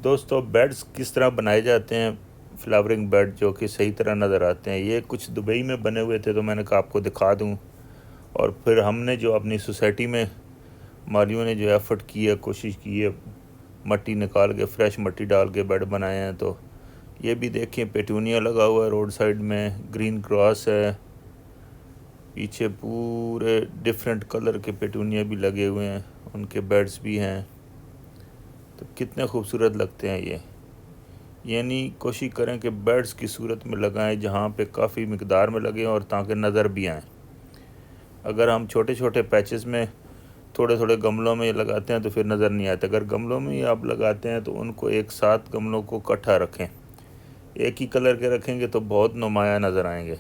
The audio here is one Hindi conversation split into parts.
दोस्तों बेड्स किस तरह बनाए जाते हैं, फ्लावरिंग बेड जो कि सही तरह नज़र आते हैं। ये कुछ दुबई में बने हुए थे तो मैंने कहा आपको दिखा दूं। और फिर हमने जो अपनी सोसाइटी में मालियों ने जो एफ़र्ट की है, कोशिश की है, मट्टी निकाल के फ्रेश मट्टी डाल के बेड बनाए हैं। तो ये भी देखें, पेटूनिया लगा हुआ है रोड साइड में, ग्रीन ग्रास है, पीछे पूरे डिफरेंट कलर के पेटूनिया भी लगे हुए हैं, उनके बेड्स भी हैं। तो कितने खूबसूरत लगते हैं ये। यानी कोशिश करें कि बेड्स की सूरत में लगाएं जहाँ पे काफ़ी मिकदार में लगें और ताकि नज़र भी आएँ। अगर हम छोटे छोटे पैचेस में थोड़े थोड़े गमलों में लगाते हैं तो फिर नज़र नहीं आते। अगर गमलों में ही आप लगाते हैं तो उनको एक साथ गमलों को इकट्ठा रखें। एक ही कलर के रखेंगे तो बहुत नुमाया नज़र आएंगे।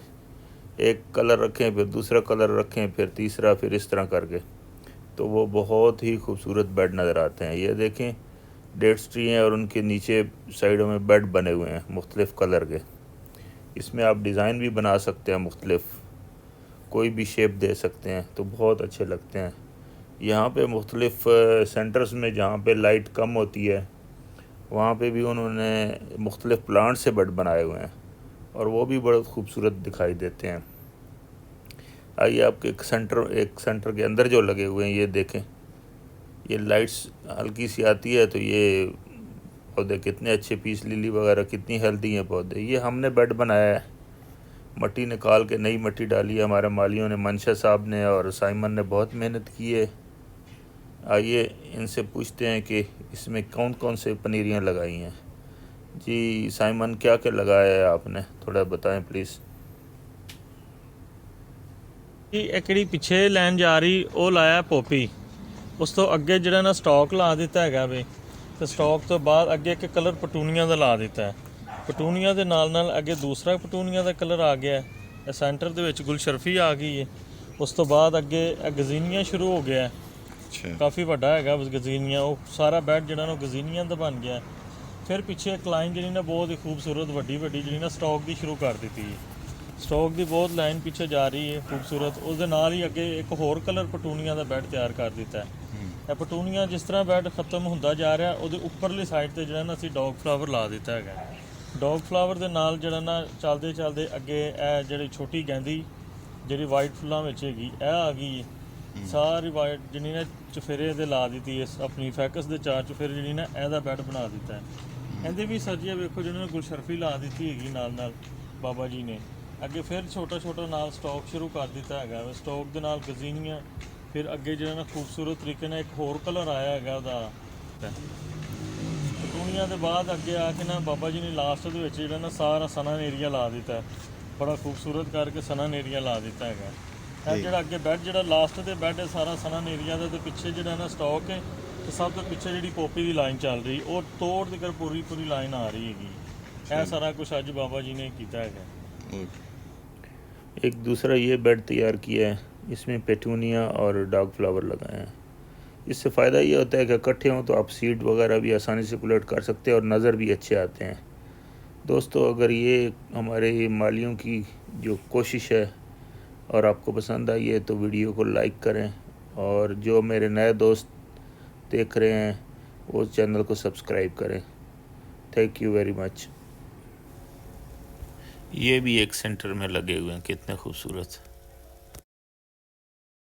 एक कलर रखें, फिर दूसरा कलर रखें, फिर तीसरा, फिर इस तरह करके तो वो बहुत ही खूबसूरत बेड नज़र आते हैं। ये देखें, डेट्स ट्री हैं और उनके नीचे साइडों में बेड बने हुए हैं मुख्तलिफ़ कलर के। इसमें आप डिज़ाइन भी बना सकते हैं, मुख्तलिफ़ कोई भी शेप दे सकते हैं, तो बहुत अच्छे लगते हैं। यहाँ पे मुख्तलिफ़ सेंटर्स में जहाँ पे लाइट कम होती है वहाँ पे भी उन्होंने मुख्तलिफ़ प्लांट से बेड बनाए हुए हैं और वो भी बहुत खूबसूरत दिखाई देते हैं। आइए आपके एक सेंटर के अंदर जो लगे हुए हैं ये देखें, ये लाइट्स हल्की सी आती है तो ये पौधे कितने अच्छे, पीस लिली वगैरह कितनी हेल्दी हैं पौधे। ये हमने बेड बनाया है, मट्टी निकाल के नई मट्टी डाली है हमारे मालियों ने, मंशा साहब ने और साइमन ने बहुत मेहनत की है। आइए इनसे पूछते हैं कि इसमें कौन कौन से पनीरियाँ लगाई हैं। जी साइमन, क्या क्या लगाया है आपने, थोड़ा बताएं प्लीज़। एक ਜਿਹੜੀ ਪਿੱਛੇ ਲਾਈਨ ਜਾ ਰਹੀ ਉਹ ਲਾਇਆ ਪੋਪੀ। ਉਸ ਤੋਂ ਅੱਗੇ ਜਿਹੜਾ ਨਾ ਸਟਾਕ ਲਾ ਦਿੱਤਾ ਹੈਗਾ ਵੇ, ਤੇ ਸਟਾਕ ਤੋਂ ਬਾਅਦ ਅੱਗੇ ਇੱਕ ਕਲਰ ਪਟੂਨੀਆ ਦਾ ਲਾ ਦਿੱਤਾ ਹੈ। ਪਟੂਨੀਆ ਦੇ ਨਾਲ ਅੱਗੇ ਦੂਸਰਾ ਪਟੂਨੀਆ ਦਾ ਕਲਰ ਆ ਗਿਆ ਹੈ। ਸੈਂਟਰ ਦੇ ਵਿੱਚ ਗੁਲਸ਼ਰਫੀ ਆ ਗਈ ਹੈ। ਉਸ ਤੋਂ ਬਾਅਦ ਅੱਗੇ ਗਜ਼ੀਨੀਆ ਸ਼ੁਰੂ ਹੋ ਗਿਆ। ਕਾਫੀ ਵੱਡਾ ਹੈਗਾ ਗਜ਼ੀਨੀਆ, ਉਹ ਸਾਰਾ ਬੈੱਡ ਜਿਹੜਾ ਨਾ ਗਜ਼ੀਨੀਆ ਦਾ ਬਣ ਗਿਆ। ਫਿਰ ਪਿੱਛੇ ਇੱਕ ਲਾਈਨ ਜਿਹੜੀ ਨਾ ਬਹੁਤ ਹੀ ਖੂਬਸੂਰਤ ਵੱਡੀ ਜਿਹੜੀ ਨਾ ਸਟਾਕ ਦੀ ਸ਼ੁਰੂ ਕਰ ਦਿੱਤੀ ਹੈ। ਸਟਾਕ ਦੀ ਬਹੁਤ ਲਾਈਨ ਪਿੱਛੇ ਜਾ ਰਹੀ ਹੈ ਖੂਬਸੂਰਤ। ਉਸ ਦੇ ਨਾਲ ਹੀ ਅੱਗੇ ਇੱਕ ਹੋਰ ਕਲਰ ਪਟੂਨੀਆ ਦਾ ਬੈੱਡ ਤਿਆਰ ਕਰ ਦਿੱਤਾ ਹੈ। ਇਹ ਪਟੂਨੀਆ ਜਿਸ ਤਰ੍ਹਾਂ ਬੈੱਡ ਖਤਮ ਹੁੰਦਾ ਜਾ ਰਿਹਾ, ਉਹਦੇ ਉੱਪਰਲੀ ਸਾਈਡ ਤੇ ਜਿਹੜਾ ਨਾ ਅਸੀਂ ਡੌਗ ਫਲਾਵਰ ਲਾ ਦਿੱਤਾ ਹੈਗਾ। ਡੌਗ ਫਲਾਵਰ ਦੇ ਨਾਲ ਜਿਹੜਾ ਨਾ ਚੱਲਦੇ ਚੱਲਦੇ ਅੱਗੇ ਇਹ ਜਿਹੜੀ ਛੋਟੀ ਗੈਂਦੀ ਜਿਹੜੀ ਵਾਈਟ ਫੁੱਲਾਂ ਵਿੱਚ ਹੈਗੀ ਇਹ ਆ ਗਈ। ਸਾਰੀ ਵਾਈਟ ਜਿਹੜੀ ਨਾ ਚੁਫੇਰੇ ਦੇ ਲਾ ਦਿੱਤੀ ਹੈ, ਆਪਣੀ ਫੈਕਸ ਦੇ ਚਾਰ ਚੁਫੇਰੇ ਜਿਹੜੀ ਨਾ ਇਹਦਾ ਬੈੱਡ ਬਣਾ ਦਿੱਤਾ ਹੈ। ਇਹਦੇ ਵੀ ਸਜੀਏ ਵੇਖੋ ਜਿਹਨਾਂ ਨੇ ਗੁਲਸ਼ਰਫੀ ਲਾ ਦਿੱਤੀ ਹੈਗੀ ਨਾਲ ਬਾਬਾ ਜੀ ਨੇ। ਅੱਗੇ ਫਿਰ ਛੋਟਾ ਛੋਟਾ ਨਾਲ ਸਟਾਕ ਸ਼ੁਰੂ ਕਰ ਦਿੱਤਾ ਹੈਗਾ। ਸਟਾਕ ਦੇ ਨਾਲ ਗਜ਼ੀਨੀਆਂ, ਫਿਰ ਅੱਗੇ ਜਿਹੜਾ ਨਾ ਖੂਬਸੂਰਤ ਤਰੀਕੇ ਨਾਲ ਇੱਕ ਹੋਰ ਕਲਰ ਆਇਆ ਹੈਗਾ ਉਹਦਾ ਪਟੂਨੀਆ ਦੇ ਬਾਅਦ ਅੱਗੇ ਆ ਕੇ ਨਾ ਬਾਬਾ ਜੀ ਨੇ ਲਾਸਟ ਦੇ ਵਿੱਚ ਜਿਹੜਾ ਨਾ ਸਾਰਾ ਸਨਨ ਏਰੀਆ ਲਾ ਦਿੱਤਾ, ਬੜਾ ਖੂਬਸੂਰਤ ਕਰਕੇ ਸਨਨ ਏਰੀਆ ਲਾ ਦਿੱਤਾ ਹੈਗਾ। ਇਹ ਜਿਹੜਾ ਅੱਗੇ ਬੈੱਡ ਜਿਹੜਾ ਲਾਸਟ ਦੇ ਬੈੱਡ ਹੈ ਸਾਰਾ ਸਨਨ ਏਰੀਆ ਦਾ, ਤੇ ਪਿੱਛੇ ਜਿਹੜਾ ਨਾ ਸਟਾਕ ਹੈ ਤੇ ਸਭ ਤੋਂ ਪਿੱਛੇ ਜਿਹੜੀ ਪੋਪੀ ਦੀ ਲਾਈਨ ਚੱਲ ਰਹੀ ਉਹ ਤੋੜ ਦੇ ਕਰ ਪੂਰੀ ਲਾਈਨ ਆ ਰਹੀ ਹੈਗੀ। ਇਹ ਸਾਰਾ ਕੁਝ ਅੱਜ ਬਾਬਾ जी ने किया है। एक दूसरा ये बेड तैयार किया है, इसमें पेटूनिया और डॉग फ्लावर लगाए हैं। इससे फ़ायदा ये होता है कि इकट्ठे हों तो आप सीड वगैरह भी आसानी से कलेक्ट कर सकते हैं और नज़र भी अच्छे आते हैं। दोस्तों अगर ये हमारे मालियों की जो कोशिश है और आपको पसंद आई है तो वीडियो को लाइक करें, और जो मेरे नए दोस्त देख रहे हैं वो चैनल को सब्सक्राइब करें। Thank you very much. ये भी एक सेंटर में लगे हुए हैं, कितने खूबसूरत।